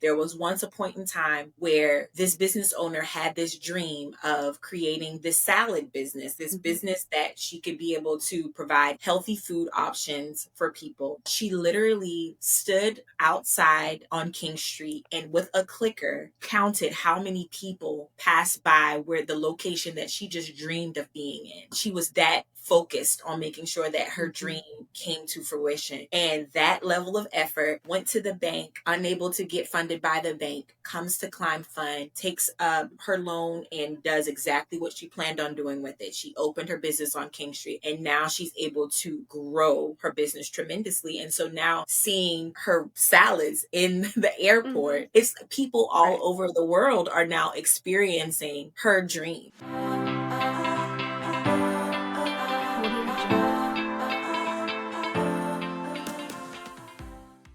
There was once a point in time where this business owner had this dream of creating this salad business, this business that she could be able to provide healthy food options for people. She literally stood outside on King Street and with a clicker counted how many people passed by where the location that she just dreamed of being in. She was that focused on making sure that her dream came to fruition. And that level of effort went to the bank, unable to get funded by the bank, comes to Climb Fund, takes her loan and does exactly what she planned on doing with it. She opened her business on King Street and now she's able to grow her business tremendously. And so now seeing her salads in the airport, it's people all over the world are now experiencing her dream.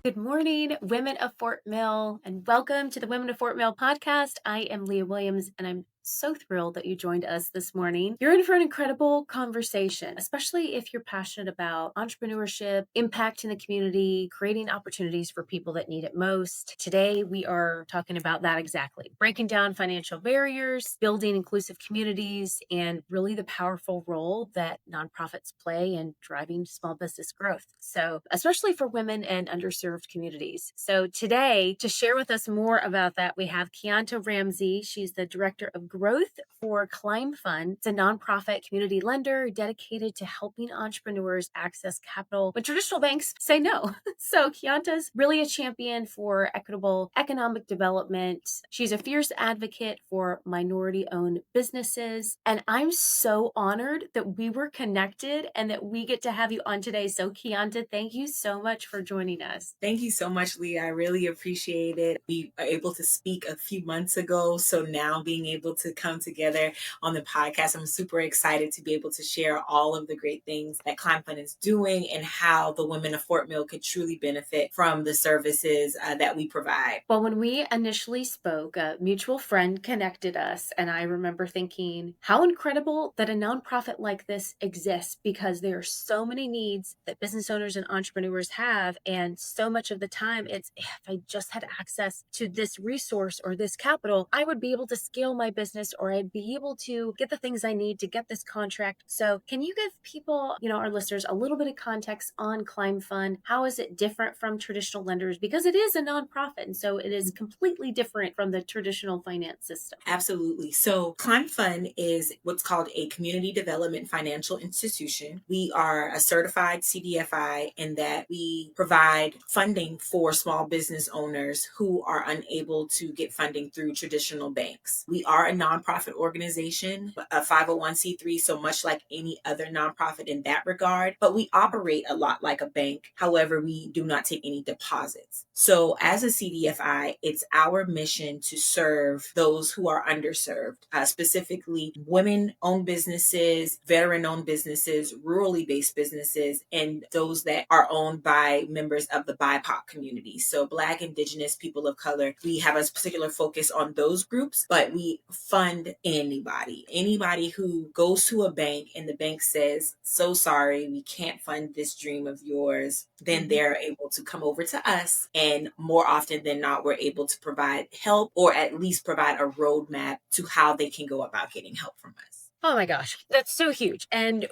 Good morning, Women of Fort Mill, and welcome to the Women of Fort Mill podcast. I am Leah Williams, and I'm so thrilled that you joined us this morning. You're in for an incredible conversation, especially if you're passionate about entrepreneurship, impacting the community, creating opportunities for people that need it most. Today, we are talking about that exactly, breaking down financial barriers, building inclusive communities, and really the powerful role that nonprofits play in driving small business growth. So, especially for women and underserved communities. So today, to share with us more about that, we have Keonta Ramsey. She's the Director of Growth for Climb Fund. It's a nonprofit community lender dedicated to helping entrepreneurs access capital when traditional banks say no. So Keonta's really a champion for equitable economic development. She's a fierce advocate for minority-owned businesses. And I'm so honored that we were connected and that we get to have you on today. So Keonta, thank you so much for joining us. Thank you so much, Leah. I really appreciate it. We were able to speak a few months ago. So now being able to come together on the podcast, I'm super excited to be able to share all of the great things that Climb Fund is doing and how the women of Fort Mill could truly benefit from the services that we provide. Well, when we initially spoke, a mutual friend connected us, and I remember thinking how incredible that a nonprofit like this exists, because there are so many needs that business owners and entrepreneurs have. And so much of the time, it's if I just had access to this resource or this capital, I would be able to scale my business, or I'd be able to get the things I need to get this contract. So can you give people, our listeners, a little bit of context on Climb Fund? How is it different from traditional lenders? Because it is a nonprofit, and so it is completely different from the traditional finance system. Absolutely. So Climb Fund is what's called a community development financial institution. We are a certified CDFI in that we provide funding for small business owners who are unable to get funding through traditional banks. We are a nonprofit organization, a 501c3, so much like any other nonprofit in that regard, but we operate a lot like a bank. However, we do not take any deposits. So as a CDFI, it's our mission to serve those who are underserved, specifically women-owned businesses, veteran-owned businesses, rurally based businesses, and those that are owned by members of the BIPOC community. So Black, Indigenous, people of color. We have a particular focus on those groups, but we fund anybody who goes to a bank and the bank says, so sorry, we can't fund this dream of yours. Then they're able to come over to us, and more often than not, we're able to provide help, or at least provide a roadmap to how they can go about getting help from us. Oh my gosh, that's so huge. And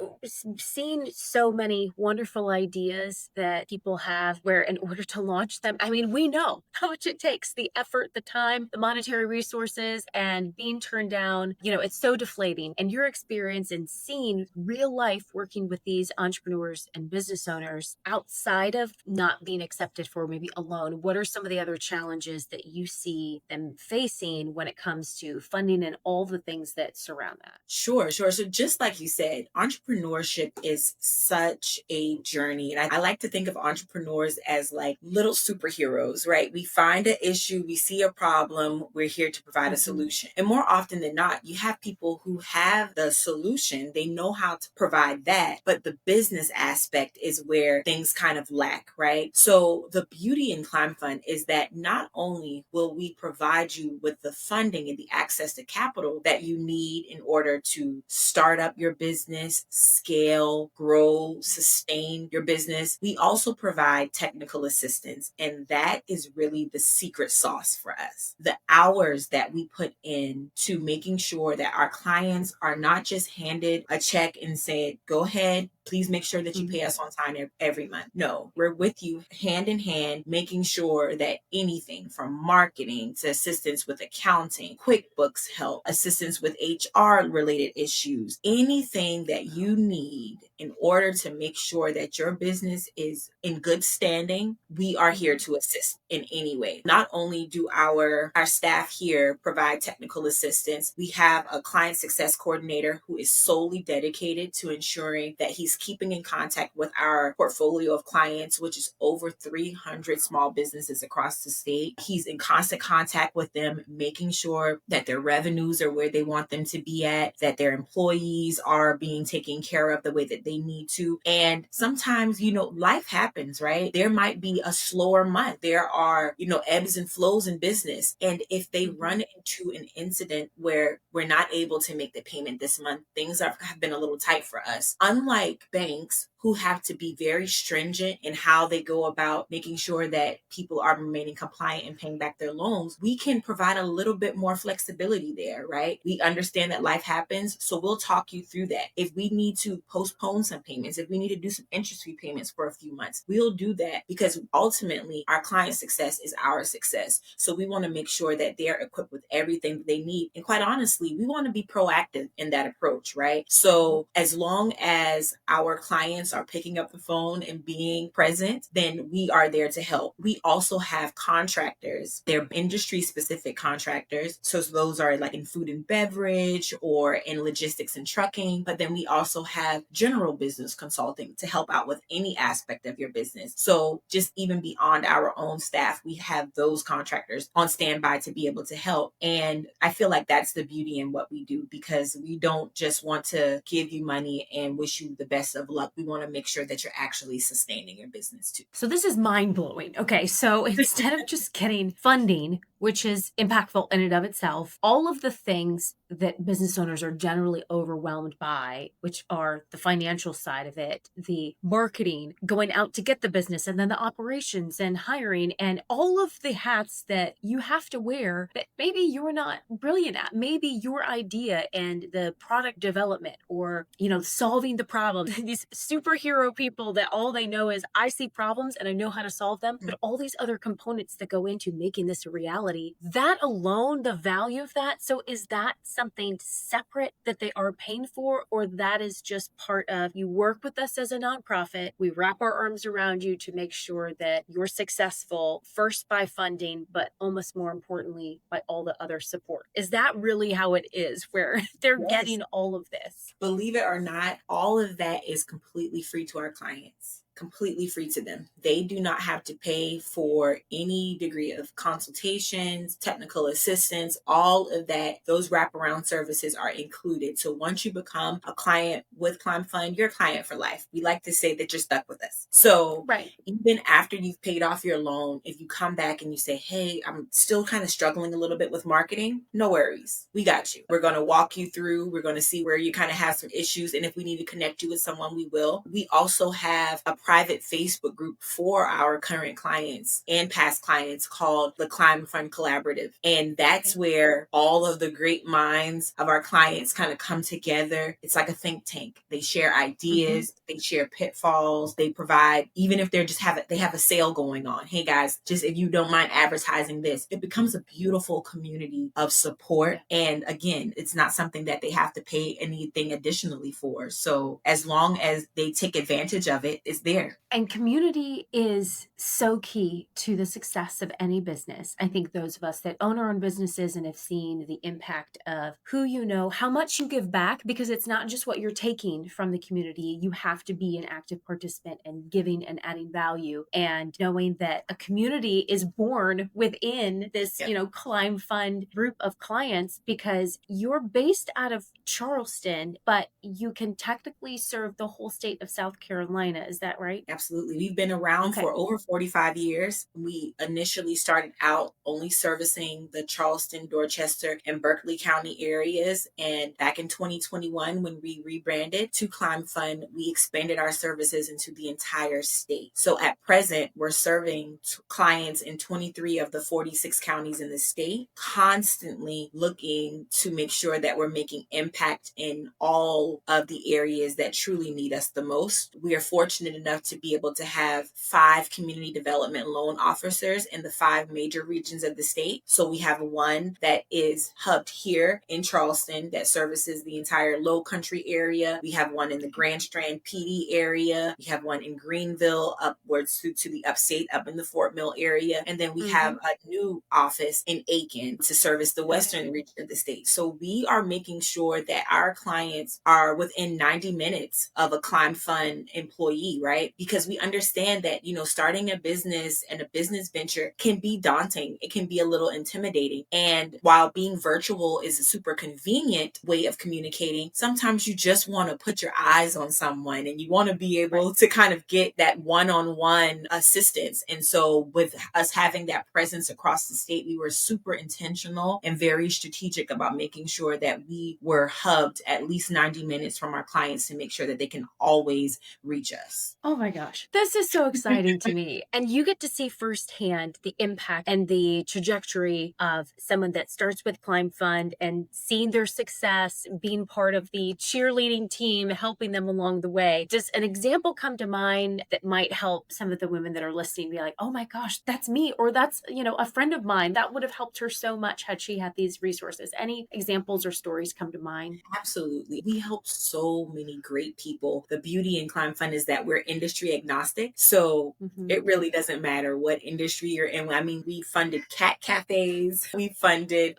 seeing so many wonderful ideas that people have where in order to launch them, I mean, we know how much it takes, the effort, the time, the monetary resources, and being turned down, it's so deflating. And your experience in seeing real life working with these entrepreneurs and business owners outside of not being accepted for maybe a loan, what are some of the other challenges that you see them facing when it comes to funding and all the things that surround that? Sure. So just like you said, entrepreneurship is such a journey. And I like to think of entrepreneurs as like little superheroes, right? We find an issue, we see a problem, we're here to provide a solution. And more often than not, you have people who have the solution, they know how to provide that, but the business aspect is where things kind of lack, right? So the beauty in Climb Fund is that not only will we provide you with the funding and the access to capital that you need in order to to start up your business, scale, grow, sustain your business. We also provide technical assistance, and that is really the secret sauce for us. The hours that we put in to making sure that our clients are not just handed a check and said, go ahead, please make sure that you pay us on time every month. No, we're with you hand in hand, making sure that anything from marketing to assistance with accounting, QuickBooks help, assistance with HR related issues, anything that you need in order to make sure that your business is in good standing, we are here to assist in any way. Not only do our staff here provide technical assistance, we have a client success coordinator who is solely dedicated to ensuring that he's keeping in contact with our portfolio of clients, which is over 300 small businesses across the state. He's in constant contact with them, making sure that their revenues are where they want them to be at, that their employees are being taken care of the way that they need to. And sometimes, life happens, right? There might be a slower month. There are, ebbs and flows in business. And if they run into an incident where we're not able to make the payment this month, things have been a little tight for us. Unlike banks, who have to be very stringent in how they go about making sure that people are remaining compliant and paying back their loans, we can provide a little bit more flexibility there, right? We understand that life happens, so we'll talk you through that. If we need to postpone some payments, if we need to do some interest-free payments for a few months, we'll do that, because ultimately our client success is our success. So we want to make sure that they're equipped with everything that they need. And quite honestly, we want to be proactive in that approach, right? So as long as our clients are picking up the phone and being present, then we are there to help. We also have contractors. They're industry specific contractors. So those are like in food and beverage or in logistics and trucking. But then we also have general business consulting to help out with any aspect of your business. So just even beyond our own staff, we have those contractors on standby to be able to help. And I feel like that's the beauty in what we do, because we don't just want to give you money and wish you the best of luck. We want to make sure that you're actually sustaining your business too. So this is mind blowing. Okay, so instead of just getting funding, which is impactful in and of itself, all of the things that business owners are generally overwhelmed by, which are the financial side of it, the marketing, going out to get the business, and then the operations and hiring, and all of the hats that you have to wear that maybe you're not brilliant at. Maybe your idea and the product development, or, solving the problem. These superhero people that all they know is, I see problems and I know how to solve them, but all these other components that go into making this a reality, that alone, the value of that. So is that something separate that they are paying for, or that is just part of, you work with us as a nonprofit, we wrap our arms around you to make sure that you're successful, first by funding, but almost more importantly, by all the other support? Is that really how it is, where they're getting all of this? Believe it or not, all of that is completely free to our clients. Completely free to them. They do not have to pay for any degree of consultations, technical assistance, all of that. Those wraparound services are included. So once you become a client with Climb Fund, you're a client for life. We like to say that you're stuck with us. So even after you've paid off your loan, if you come back and you say, hey, I'm still kind of struggling a little bit with marketing, no worries. We got you. We're going to walk you through. We're going to see where you kind of have some issues. And if we need to connect you with someone, we will. We also have a private Facebook group for our current clients and past clients called the Climb Fund Collaborative. And that's where all of the great minds of our clients kind of come together. It's like a think tank. They share ideas, they share pitfalls, they provide, even if they're they have a sale going on. Hey guys, just if you don't mind advertising this, it becomes a beautiful community of support. And again, it's not something that they have to pay anything additionally for. So as long as they take advantage of it, it's there. And community is so key to the success of any business. I think those of us that own our own businesses and have seen the impact of who you know, how much you give back, because it's not just what you're taking from the community. You have to be an active participant and giving and adding value, and knowing that a community is born within this, Climb Fund group of clients, because you're based out of Charleston, but you can technically serve the whole state of South Carolina. Is that right? right? Absolutely. We've been around Okay. for over 45 years. We initially started out only servicing the Charleston, Dorchester, and Berkeley County areas. And back in 2021, when we rebranded to Climb Fund, we expanded our services into the entire state. So at present, we're serving clients in 23 of the 46 counties in the state, constantly looking to make sure that we're making impact in all of the areas that truly need us the most. We are fortunate enough to be able to have 5 community development loan officers in the 5 major regions of the state. So we have one that is hubbed here in Charleston that services the entire Low Country area. We have one in the Grand Strand PD area. We have one in Greenville, upwards to the upstate, up in the Fort Mill area. And then we have a new office in Aiken to service the western region of the state. So we are making sure that our clients are within 90 minutes of a Climb Fund employee, right? Because we understand that, starting a business and a business venture can be daunting. It can be a little intimidating. And while being virtual is a super convenient way of communicating, sometimes you just want to put your eyes on someone and you want to be able to kind of get that one-on-one assistance. And so with us having that presence across the state, we were super intentional and very strategic about making sure that we were hubbed at least 90 minutes from our clients to make sure that they can always reach us. Oh my gosh. This is so exciting to me. And you get to see firsthand the impact and the trajectory of someone that starts with Climb Fund and seeing their success, being part of the cheerleading team, helping them along the way. Does an example come to mind that might help some of the women that are listening be like, oh my gosh, that's me, or that's, a friend of mine that would have helped her so much had she had these resources? Any examples or stories come to mind? Absolutely. We help so many great people. The beauty in Climb Fund is that we're industry agnostic. So it really doesn't matter what industry you're in. I mean, we funded cat cafes. We funded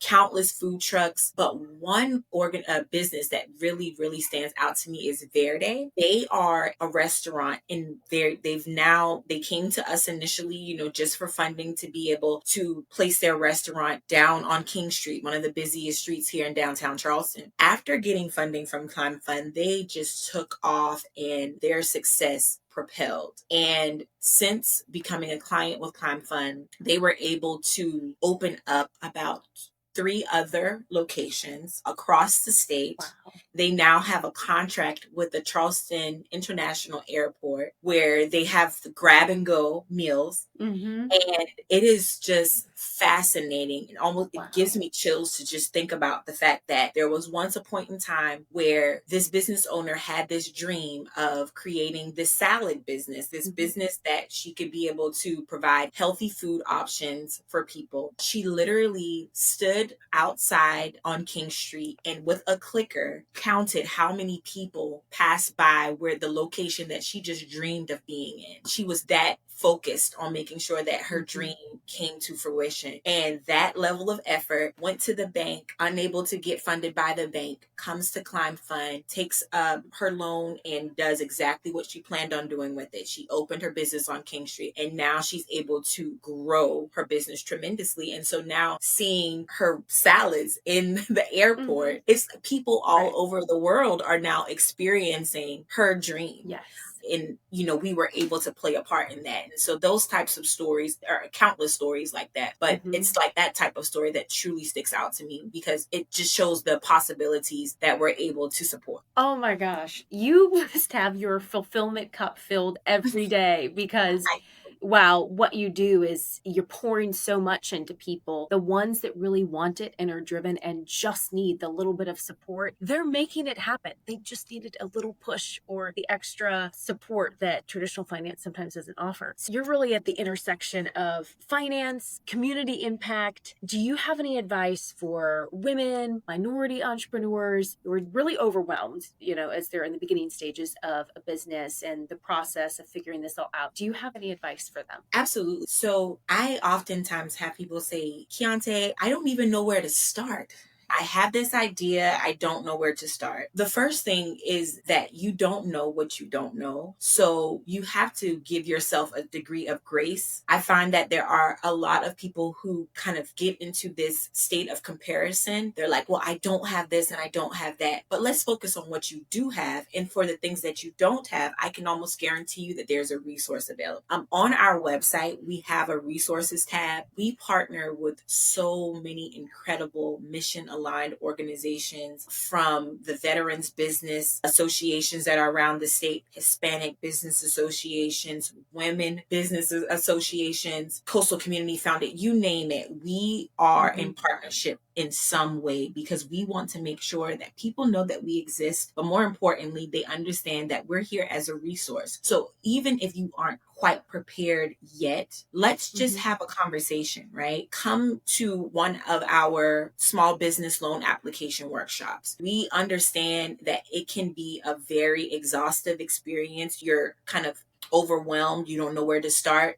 countless food trucks, but one business that really stands out to me is Verde. They are a restaurant, and they came to us initially, just for funding to be able to place their restaurant down on King Street, one of the busiest streets here in downtown Charleston. After getting funding from Climb Fund, they just took off, and their success propelled. And since becoming a client with Climb Fund, they were able to open up about 3 other locations across the state. Wow. They now have a contract with the Charleston International Airport where they have the grab and go meals. And it is just fascinating, and almost it gives me chills to just think about the fact that there was once a point in time where this business owner had this dream of creating this salad business, this business that she could be able to provide healthy food options for people. She literally stood outside on King Street and with a clicker counted how many people passed by where the location that she just dreamed of being in. She was that focused on making sure that her dream came to fruition. And that level of effort went to the bank, unable to get funded by the bank, comes to Climb Fund, takes her loan and does exactly what she planned on doing with it. She opened her business on King Street, and now she's able to grow her business tremendously. And so now seeing her salads in the airport, it's people all over the world are now experiencing her dream. Yes. And, we were able to play a part in that. And so those types of stories are countless stories like that. But it's like that type of story that truly sticks out to me because it just shows the possibilities that we're able to support. Oh my gosh. You must have your fulfillment cup filled every day because wow, what you do is you're pouring so much into people. The ones that really want it and are driven and just need the little bit of support, they're making it happen. They just needed a little push or the extra support that traditional finance sometimes doesn't offer. So you're really at the intersection of finance, community impact. Do you have any advice for women, minority entrepreneurs who are really overwhelmed, as they're in the beginning stages of a business and the process of figuring this all out? Do you have any advice for them? Absolutely. So I oftentimes have people say, Keonta, I don't even know where to start. I have this idea. I don't know where to start. The first thing is that you don't know what you don't know. So you have to give yourself a degree of grace. I find that there are a lot of people who kind of get into this state of comparison. They're like, well, I don't have this and I don't have that. But let's focus on what you do have. And for the things that you don't have, I can almost guarantee you that there's a resource available. On our website, we have a resources tab. We partner with so many incredible mission aligned organizations, from the veterans business associations that are around the state, Hispanic business associations, women business associations, coastal community founded, you name it. We are in partnership in some way because we want to make sure that people know that we exist, but more importantly, they understand that we're here as a resource. So even if you aren't quite prepared yet, let's just have a conversation, right? Come to one of our small business loan application workshops. We understand that it can be a very exhaustive experience. You're kind of overwhelmed, you don't know where to start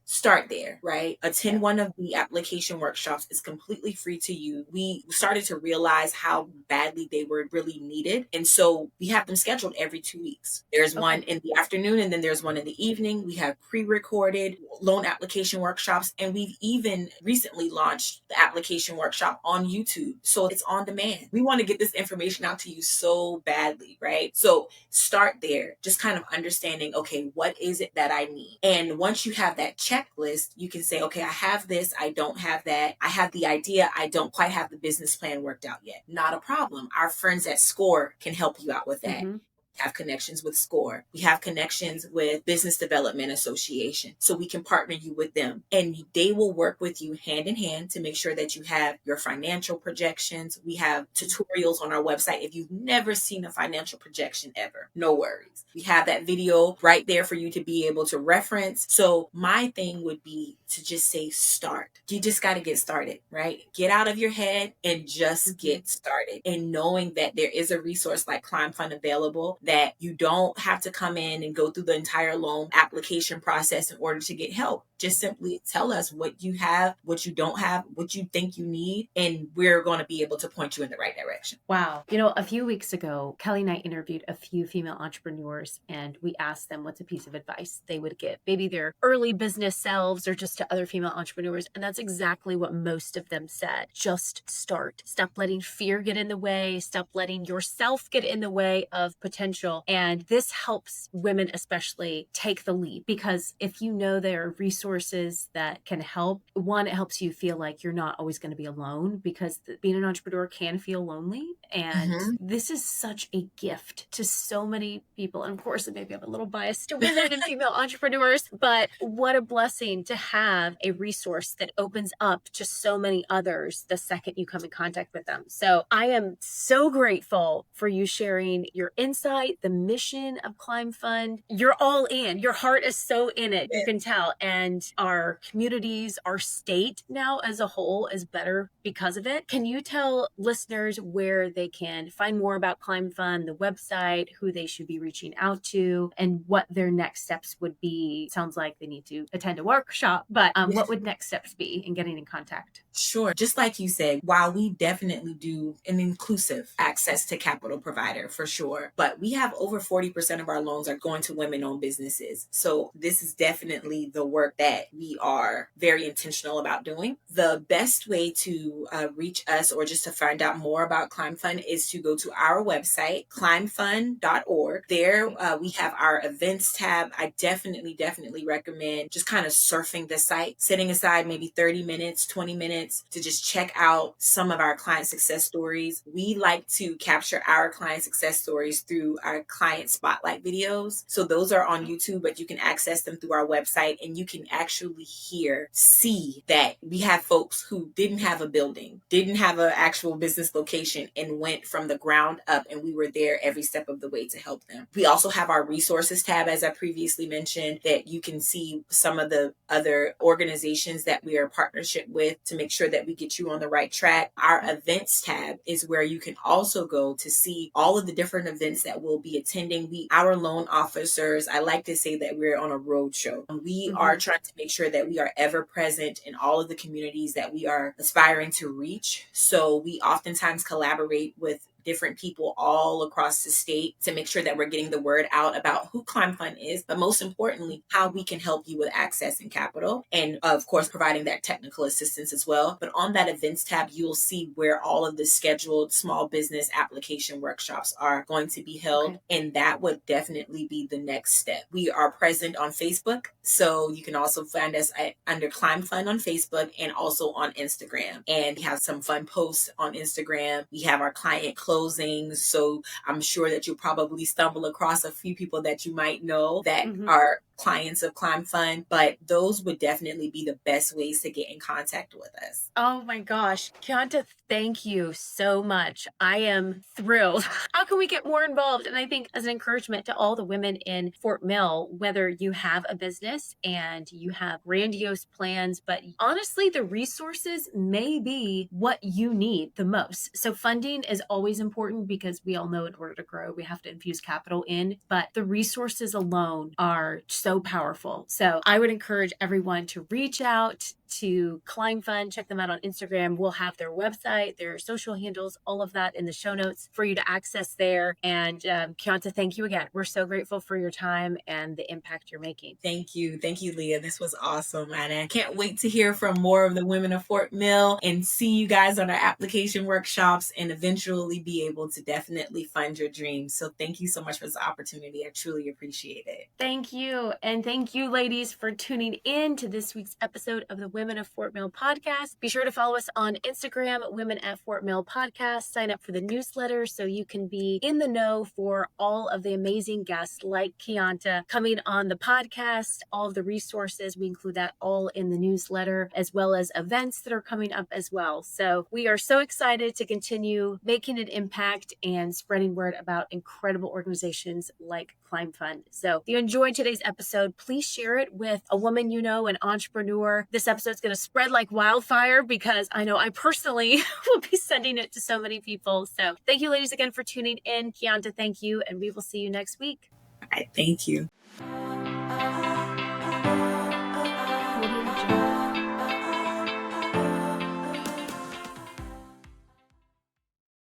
there, right? Attend one of the application workshops. It's completely free to you. We started to realize how badly they were really needed, and so we have them scheduled every 2 weeks. There's one in the afternoon and then there's one in the evening. We have pre-recorded loan application workshops, and we've even recently launched the application workshop on YouTube, so it's on demand. We want to get this information out to you so badly, right? So start there, just kind of understanding, okay, what is it that I need? And once you have that checklist, you can say, okay, I have this, I don't have that. I have the idea, I don't quite have the business plan worked out yet. Not a problem. Our friends at SCORE can help you out with that. Have connections with SCORE. We have connections with Business Development Association. So we can partner you with them, and they will work with you hand in hand to make sure that you have your financial projections. We have tutorials on our website. If you've never seen a financial projection ever, no worries. We have that video right there for you to be able to reference. So my thing would be to just say start. You just got to get started, right? Get out of your head and just get started. And knowing that there is a resource like Climb Fund available, that you don't have to come in and go through the entire loan application process in order to get help. Just simply tell us what you have, what you don't have, what you think you need, and we're going to be able to point you in the right direction. Wow. A few weeks ago, Kelly and I interviewed a few female entrepreneurs, and we asked them what's a piece of advice they would give, maybe their early business selves or just to other female entrepreneurs. And that's exactly what most of them said. Just start. Stop letting fear get in the way. Stop letting yourself get in the way of potential. And this helps women especially take the leap, because if you know there are resources that can help, one, it helps you feel like you're not always going to be alone, because being an entrepreneur can feel lonely. And this is such a gift to so many people. And of course, maybe I'm a little biased to women and female entrepreneurs, but what a blessing to have a resource that opens up to so many others the second you come in contact with them. So I am so grateful for you sharing your insight, the mission of Climb Fund. You're all in. Your heart is so in it. You can tell. And our communities, our state now as a whole is better because of it. Can you tell listeners where they can find more about Climb Fund, the website, who they should be reaching out to, and what their next steps would be? Sounds like they need to attend a workshop, but what would next steps be in getting in contact? Sure. Just like you said, while we definitely do an inclusive access to capital provider for sure, but we have over 40% of our loans are going to women-owned businesses. So this is definitely the work that we are very intentional about doing. The best way to reach us or just to find out more about Climb Fund is to go to our website, climbfund.org. There we have our events tab. I definitely recommend just kind of surfing the site, setting aside maybe 30 minutes, 20 minutes to just check out some of our client success stories. We like to capture our client success stories through our client spotlight videos. So those are on YouTube, but you can access them through our website, and you can actually see that we have folks who didn't have a building, didn't have an actual business location, and went from the ground up, and we were there every step of the way to help them. We also have our resources tab, as I previously mentioned, that you can see some of the other organizations that we are in partnership with to make sure that we get you on the right track. Our events tab is where you can also go to see all of the different events that we'll be attending. Our loan officers, I like to say that we're on a road show. We are trying want to make sure that we are ever present in all of the communities that we are aspiring to reach. So we oftentimes collaborate with different people all across the state to make sure that we're getting the word out about who Climb Fund is, but most importantly, how we can help you with access and capital. And of course, providing that technical assistance as well. But on that events tab, you'll see where all of the scheduled small business application workshops are going to be held. Okay. And that would definitely be the next step. We are present on Facebook. So you can also find us under Climb Fund on Facebook and also on Instagram. And we have some fun posts on Instagram. We have our client closings. So I'm sure that you'll probably stumble across a few people that you might know that are clients of Climb Fund, but those would definitely be the best ways to get in contact with us. Oh my gosh. Keonta, thank you so much. I am thrilled. How can we get more involved? And I think as an encouragement to all the women in Fort Mill, whether you have a business and you have grandiose plans, but honestly, the resources may be what you need the most. So funding is always important because we all know in order to grow, we have to infuse capital in, but the resources alone are so powerful. So I would encourage everyone to reach out to Climb Fund, check them out on Instagram. We'll have their website, their social handles, all of that in the show notes for you to access there. And Keonta, thank you again. We're so grateful for your time and the impact you're making. Thank you. Thank you, Leah. This was awesome. And I can't wait to hear from more of the women of Fort Mill and see you guys on our application workshops and eventually be able to definitely fund your dreams. So thank you so much for this opportunity. I truly appreciate it. Thank you. And thank you, ladies, for tuning in to this week's episode of the Women of Fort Mill podcast. Be sure to follow us on Instagram, Women at Fort Mill podcast. Sign up for the newsletter so you can be in the know for all of the amazing guests like Keonta coming on the podcast, all of the resources. We include that all in the newsletter, as well as events that are coming up as well. So we are so excited to continue making an impact and spreading word about incredible organizations like Climb Fund. So if you enjoyed today's episode, please share it with a woman you know, an entrepreneur. This episode's going to spread like wildfire because I know I personally will be sending it to so many people. So thank you, ladies, again for tuning in. Keonta, thank you, and we will see you next week. All right, thank you.